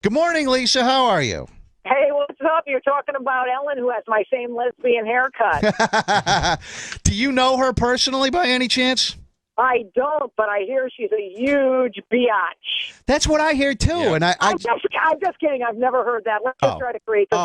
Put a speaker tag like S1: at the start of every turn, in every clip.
S1: Good morning, Lisa. How are you?
S2: Hey, what's up? You're talking about Ellen, who has my same lesbian haircut.
S1: Do you know her personally by any chance?
S2: I don't, but I hear she's a huge biatch.
S1: That's what I hear too. Yeah. And
S2: I'm just kidding. I've never heard that. Let's just try to create this.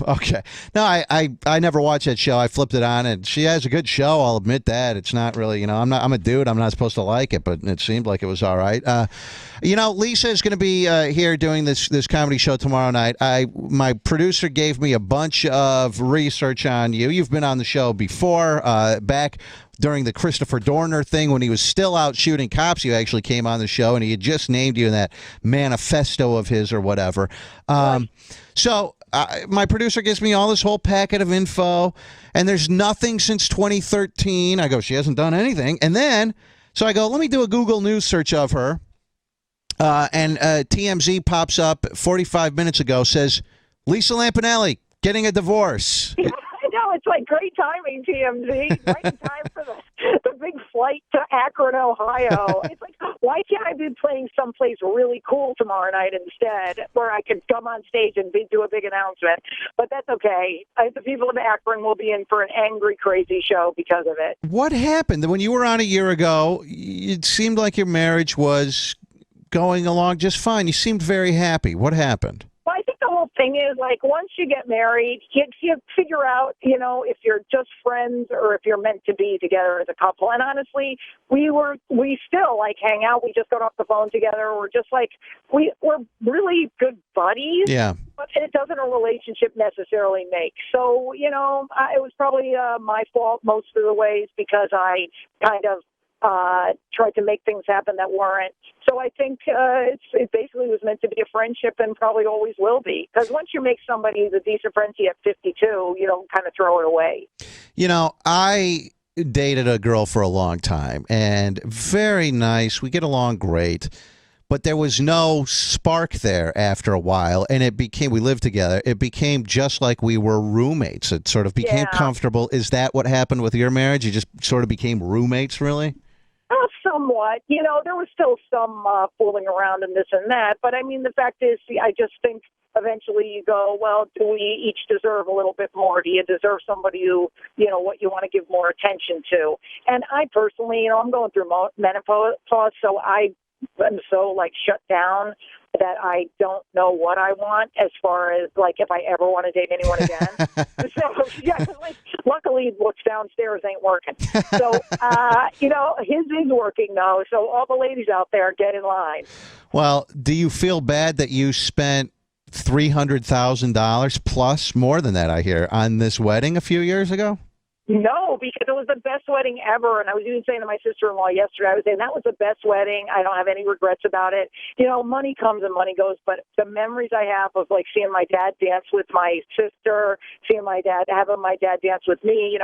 S1: Okay. No, I never watched that show. I flipped it on, and she has a good show. I'll admit that. It's not really, I'm a dude. I'm not supposed to like it, but it seemed like it was all right. Lisa is going to be here doing this comedy show tomorrow night. My producer gave me a bunch of research on you. You've been on the show before, back during the Christopher Dorner thing when he was still out shooting cops. You actually came on the show, and he had just named you in that manifesto of his or whatever. So my producer gives me all this whole packet of info, and there's nothing since 2013. I go, she hasn't done anything. And then, so I go, let me do a Google News search of her. And TMZ pops up 45 minutes ago, says, Lisa Lampanelli getting a divorce.
S2: I know, it's like great timing, TMZ. Right in time for the big flight to Akron, Ohio. It's like, why can't I be playing someplace really cool tomorrow night instead, where I could come on stage and do a big announcement? But that's okay. The people of Akron will be in for an angry, crazy show because of it.
S1: What happened? When you were on a year ago, it seemed like your marriage was going along just fine. You seemed very happy. What happened?
S2: Well, I think the whole thing is, like, once you get married, you figure out, if you're just friends or if you're meant to be together as a couple. And honestly, we still, like, hang out. We just got off the phone together. We're just, like, we're really good buddies.
S1: Yeah.
S2: But it doesn't a relationship necessarily make. So, it was probably my fault most of the ways because I kind of tried to make things happen that weren't. So I think it basically was meant to be a friendship and probably always will be. Because once you make somebody the decent friend to you at 52, you don't kind of throw it away.
S1: I dated a girl for a long time, and very nice. We get along great. But there was no spark there after a while, and we lived together. It became just like we were roommates. It sort of became comfortable. Is that what happened with your marriage? You just sort of became roommates, really?
S2: Somewhat. There was still some fooling around and this and that. But, I mean, the fact is, I just think eventually you go, well, do we each deserve a little bit more? Do you deserve somebody who, what you want to give more attention to? And I personally, I'm going through menopause, so I'm so, like, shut down that I don't know what I want as far as, like, if I ever want to date anyone again. So, yeah, like, luckily what's downstairs ain't working. So, his is working, though. So all the ladies out there, get in line.
S1: Well, do you feel bad that you spent $300,000 plus, more than that, I hear, on this wedding a few years ago?
S2: No, because it was the best wedding ever. And I was even saying to my sister-in-law yesterday, I was saying that was the best wedding. I don't have any regrets about it. Money comes and money goes, but the memories I have of, like, seeing my dad dance with my sister, having my dad dance with me,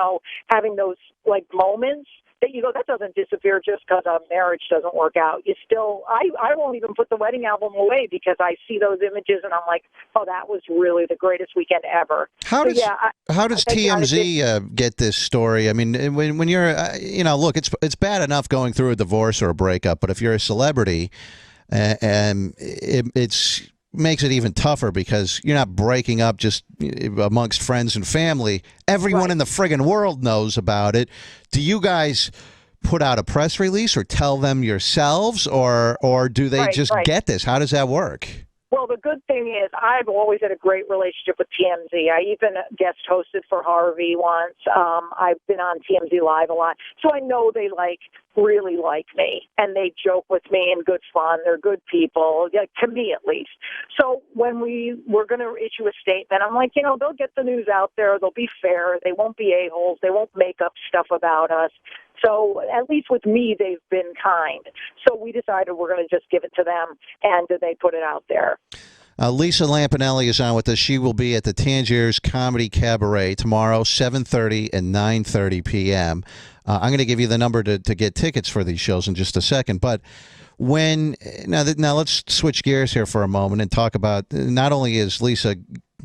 S2: having those, like, moments that you go, that doesn't disappear just because a marriage doesn't work out. You still, I won't even put the wedding album away because I see those images and I'm like, oh, that was really the greatest weekend ever.
S1: How does TMZ get this story? I mean, when you're, look, it's bad enough going through a divorce or a breakup, but if you're a celebrity, and it's makes it even tougher because you're not breaking up just amongst friends and family. Everyone in the friggin' world knows about it. Do you guys put out a press release or tell them yourselves, or do they just get this? How does that work?
S2: Well, the good thing is I've always had a great relationship with TMZ. I even guest hosted for Harvey once. I've been on TMZ Live a lot. So I know they really like me, and they joke with me in good fun. They're good people, to me at least. So when we were going to issue a statement, I'm like, they'll get the news out there. They'll be fair. They won't be a-holes. They won't make up stuff about us. So at least with me, they've been kind. So we decided we're going to just give it to them, and they put it out there.
S1: Lisa Lampanelli is on with us. She will be at the Tangiers Comedy Cabaret tomorrow, 7:30 and 9:30 p.m. I'm going to give you the number to get tickets for these shows in just a second. But now let's switch gears here for a moment and talk about, not only is Lisa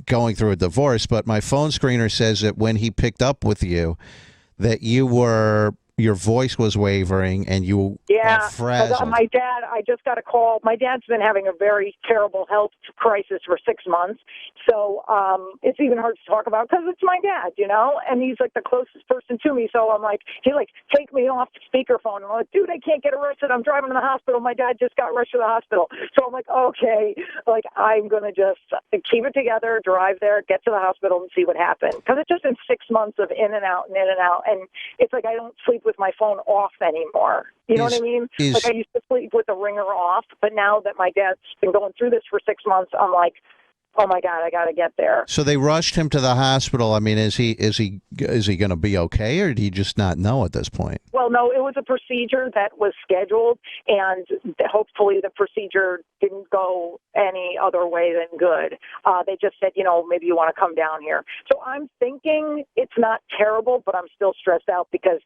S1: going through a divorce, but my phone screener says that when he picked up with you, that you were your voice was wavering and you
S2: Yeah,
S1: are frazzled.
S2: my dad, I just got a call. My dad's been having a very terrible health crisis for 6 months. So it's even hard to talk about because it's my dad, and he's like the closest person to me. So I'm like, he like take me off the speakerphone. I'm like, dude, I can't get arrested. I'm driving to the hospital. My dad just got rushed to the hospital. So I'm like, okay, like I'm going to just keep it together, drive there, get to the hospital and see what happened. Because it's just been 6 months of in and out and in and out. And it's like I don't sleep with my phone off anymore. You know what I mean? Like I used to sleep with the ringer off, but now that my dad's been going through this for 6 months, I'm like, oh my God, I got to get there.
S1: So they rushed him to the hospital. I mean, is he going to be okay, or do you just not know at this point?
S2: Well, no, it was a procedure that was scheduled, and hopefully the procedure didn't go any other way than good. They just said, maybe you want to come down here. So I'm thinking it's not terrible, but I'm still stressed out because,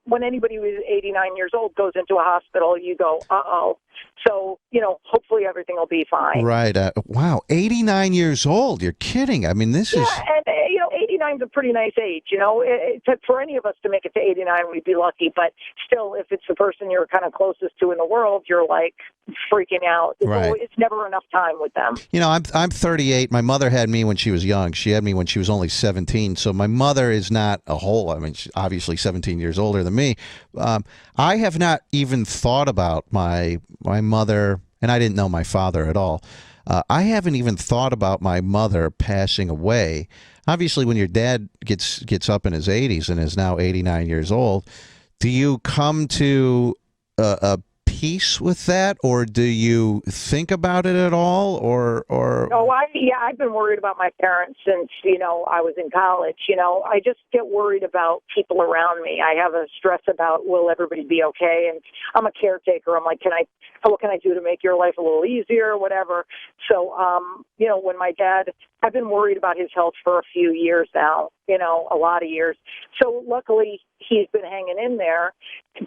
S2: when anybody who's 89 years old goes into a hospital, you go, uh-oh. So, hopefully everything will be fine.
S1: Right. Wow, 89 years old. You're kidding. I mean, this is...
S2: Yeah, and, 89 is a pretty nice age. For any of us to make it to 89, we'd be lucky. But still, if it's the person you're kind of closest to in the world, you're like freaking out.
S1: Right.
S2: It's never enough time with them.
S1: I'm 38. My mother had me when she was young. She had me when she was only 17. So my mother is not a whole... I mean, she's obviously 17 years older than me. I have not even thought about my mother, and I didn't know my father at all. I haven't even thought about my mother passing away. Obviously, when your dad gets up in his 80s and is now 89 years old, do you come to a peace with that, or do you think about it at all, or?
S2: Oh, I've been worried about my parents since I was in college. I just get worried about people around me. I have a stress about will everybody be okay, and I'm a caretaker. I'm like, what can I do to make your life a little easier, whatever. So, when my dad, I've been worried about his health for a few years now, a lot of years. So luckily he's been hanging in there,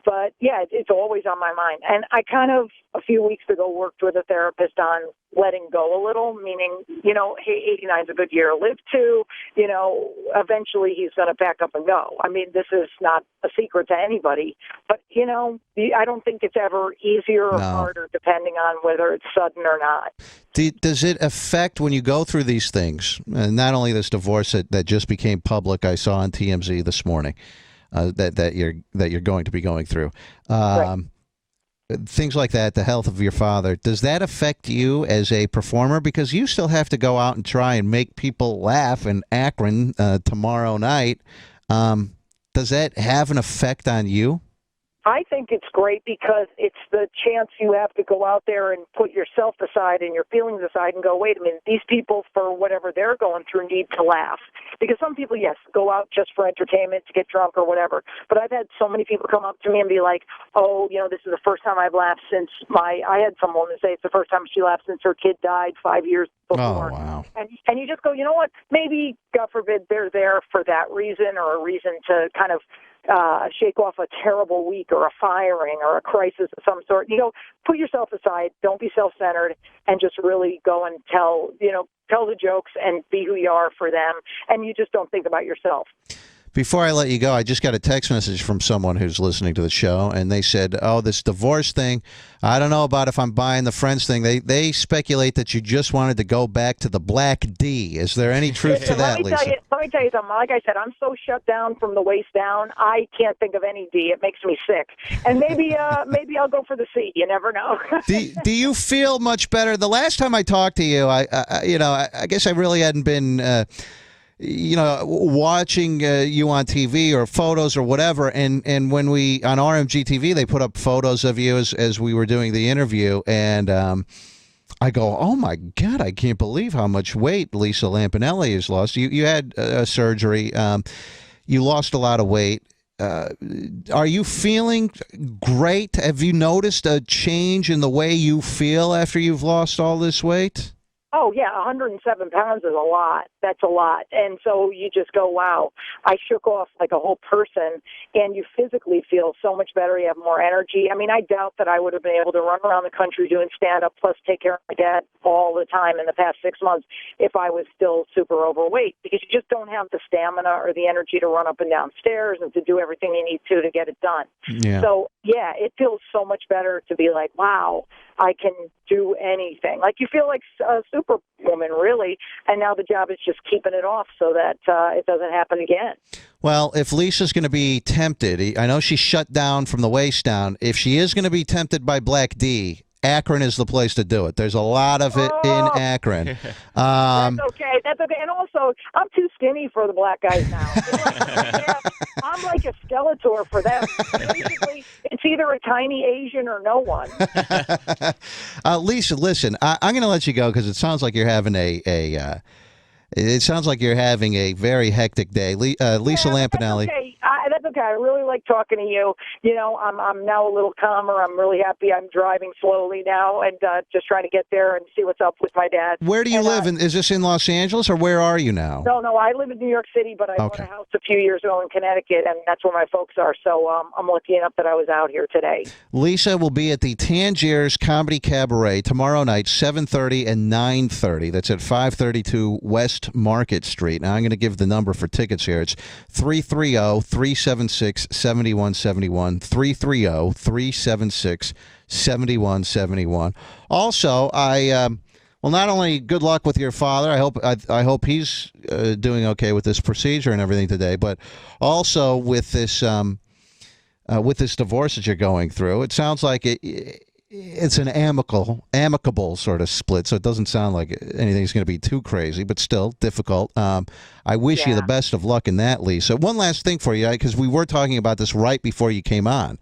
S2: but yeah, it's always on my mind. And I kind of, a few weeks ago, worked with a therapist on letting go a little, meaning, hey, 89 is a good year to live to, eventually he's going to pack up and go. I mean, this is not a secret to anybody, but, I don't think it's ever easier or harder depending on whether it's sudden or not.
S1: Does it affect when you go through these things, and not only this divorce that just became public, I saw on TMZ this morning, that you're going to be going through,
S2: Right.
S1: Things like that, the health of your father, does that affect you as a performer? Because you still have to go out and try and make people laugh in Akron tomorrow night. Does that have an effect on you?
S2: I think it's great because it's the chance you have to go out there and put yourself aside and your feelings aside and go, wait a minute, these people, for whatever they're going through, need to laugh. Because some people, yes, go out just for entertainment, to get drunk or whatever. But I've had so many people come up to me and be like, oh, this is the first time I've laughed since I had some woman say it's the first time she laughed since her kid died 5 years before.
S1: Oh, wow.
S2: And you just go, you know what, maybe, God forbid, they're there for that reason or a reason to kind of shake off a terrible week or a firing or a crisis of some sort. Put yourself aside, don't be self-centered, and just really go and tell the jokes and be who you are for them, and you just don't think about yourself.
S1: Before I let you go, I just got a text message from someone who's listening to the show, and they said, oh, this divorce thing, I don't know about if I'm buying the Friends thing. They speculate that you just wanted to go back to the Black D. Is there any truth to that, Lisa?
S2: Let me tell you something. Like I said, I'm so shut down from the waist down, I can't think of any D. It makes me sick. And maybe I'll go for the C. You never know.
S1: Do you feel much better? The last time I talked to you, I guess I really hadn't been... watching you on TV or photos or whatever, and when we on RMG TV they put up photos of you as we were doing the interview, and I go, oh my God, I can't believe how much weight Lisa Lampanelli has lost. You had surgery, you lost a lot of weight. Are you feeling great? Have you noticed a change in the way you feel after you've lost all this weight?
S2: Oh, yeah, 107 pounds is a lot. That's a lot. And so you just go, wow, I shook off like a whole person, and you physically feel so much better. You have more energy. I mean, I doubt that I would have been able to run around the country doing stand-up plus take care of my dad all the time in the past 6 months if I was still super overweight, because you just don't have the stamina or the energy to run up and down stairs and to do everything you need to get it done.
S1: Yeah.
S2: So, yeah, it feels so much better to be like, wow, I can do anything. Like you feel like a superwoman, really, and now the job is just keeping it off so that it doesn't happen again.
S1: Well, if Lisa's going to be tempted, I know she's shut down from the waist down. If she is going to be tempted by Black D, Akron is the place to do it. There's a lot of it in Akron.
S2: That's okay. That's okay. And also, I'm too skinny for the black guys now. I'm like a Skeletor for them. Basically, it's either a tiny Asian or no one.
S1: Lisa, listen, I'm going to let you go because it sounds like you're having it sounds like you're having a very hectic day. Lisa Lampanelli.
S2: That's okay. I really like talking to you. You know, I'm now a little calmer. I'm really happy. I'm driving slowly now and just trying to get there and see what's up with my dad.
S1: Where do you live? Is this in Los Angeles, or where are you now?
S2: No, I live in New York City, but I bought a house a few years ago in Connecticut, and that's where my folks are. So I'm lucky enough that I was out here today. Lisa
S1: will be at the Tangiers Comedy Cabaret tomorrow night, 7:30 and 9:30. That's at 532 West Market Street. Now, I'm going to give the number for tickets here. It's 330-376-7171, 330-376-7171. Also, well, not only good luck with your father. I hope he's doing okay with this procedure and everything today, but also with this divorce that you're going through. It sounds like it's an amicable sort of split, so it doesn't sound like anything's going to be too crazy, but still difficult. I wish you the best of luck in that, Lisa. One last thing for you, because we were talking about this right before you came on.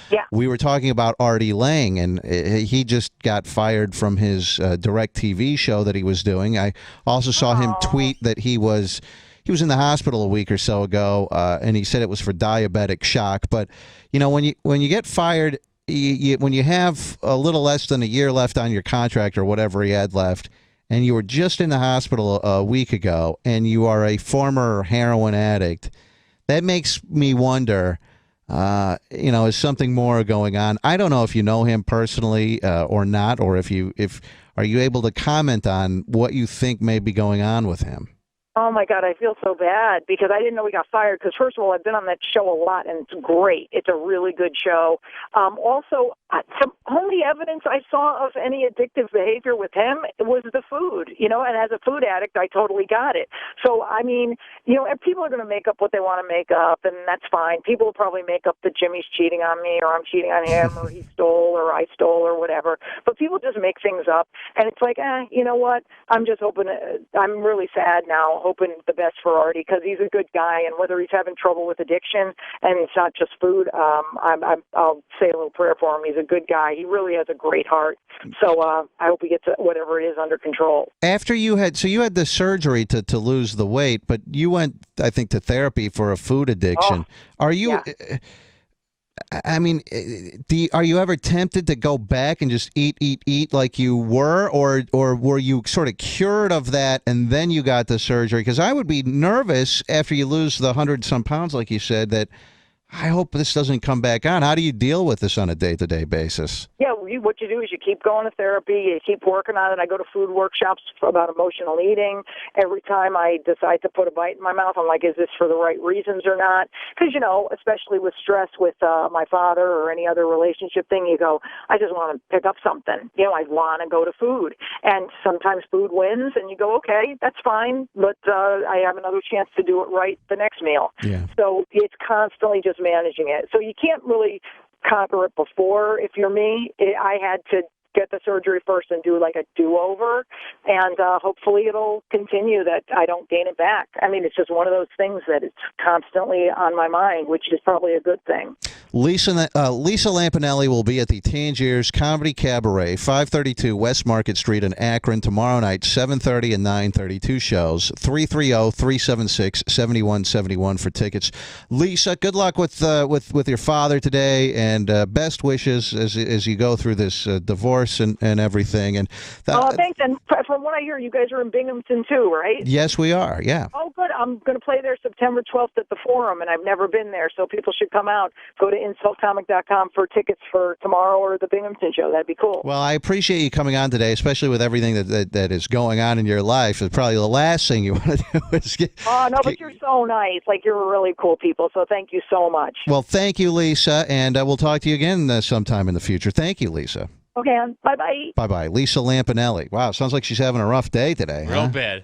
S2: Yeah.
S1: We were talking about Artie Lang, and he just got fired from his direct TV show that he was doing. I also saw him tweet that he was in the hospital a week or so ago, and he said it was for diabetic shock. But you know, when you get fired, when you have a little less than a year left on your contract or whatever he had left, and you were just in the hospital a week ago, and you are a former heroin addict, that makes me wonder, is something more going on? I don't know if you know him personally or not, or are you able to comment on what you think may be going on with him?
S2: Oh, my God, I feel so bad because I didn't know he got fired because, first of all, I've been on that show a lot, and it's great. It's a really good show. Also, the only evidence I saw of any addictive behavior with him was the food, and as a food addict, I totally got it. So, I mean, and people are going to make up what they want to make up, and that's fine. People will probably make up that Jimmy's cheating on me or I'm cheating on him or he stole or I stole or whatever. But people just make things up, and it's like, you know what? I'm just hoping I'm really sad now, hoping the best for Artie because he's a good guy, and whether he's having trouble with addiction and it's not just food, I'll say a little prayer for him. He's a good guy. He really has a great heart. So I hope he gets whatever it is under control.
S1: After you had the surgery to lose the weight, but you went, I think, to therapy for a food addiction. Are you? Yeah. I mean, are you ever tempted to go back and just eat like you were, or were you sort of cured of that and then you got the surgery? Because I would be nervous after you lose the 100-some pounds, like you said, that I hope this doesn't come back on. How do you deal with this on a day-to-day basis?
S2: Yeah, what you do is you keep going to therapy, you keep working on it. I go to food workshops about emotional eating. Every time I decide to put a bite in my mouth, I'm like, is this for the right reasons or not? Because, especially with stress with my father or any other relationship thing, you go, I just want to pick up something. I want to go to food. And sometimes food wins, and you go, okay, that's fine, but I have another chance to do it right the next meal.
S1: Yeah.
S2: So it's constantly just managing it. So you can't really conquer it before. If you're me, I had to get the surgery first and do like a do-over, and hopefully it'll continue that I don't gain it back. I mean, it's just one of those things that it's constantly on my mind, which is probably a good thing.
S1: Lisa Lampanelli will be at the Tangiers Comedy Cabaret, 532 West Market Street in Akron tomorrow night, 7:30 and 9:30, 2 shows, 330-376-7171 for tickets. Lisa, good luck with your father today, and best wishes as you go through this divorce. course, and everything. And
S2: thanks. And from what I hear, you guys are in Binghamton too, right?
S1: Yes, we are. Yeah.
S2: Oh, good. I'm going to play there September 12th at the Forum, and I've never been there, so people should come out. Go to insultcomic.com for tickets for tomorrow or the Binghamton show. That'd be cool.
S1: Well, I appreciate you coming on today, especially with everything that is going on in your life. It's probably the last thing you want to do is
S2: but you're so nice. Like, you're really cool people, so thank you so much.
S1: Well, thank you, Lisa, and we'll talk to you again sometime in the future. Thank you, Lisa.
S2: Okay, bye-bye.
S1: Bye-bye. Lisa Lampanelli. Wow, sounds like she's having a rough day today.
S3: Real bad.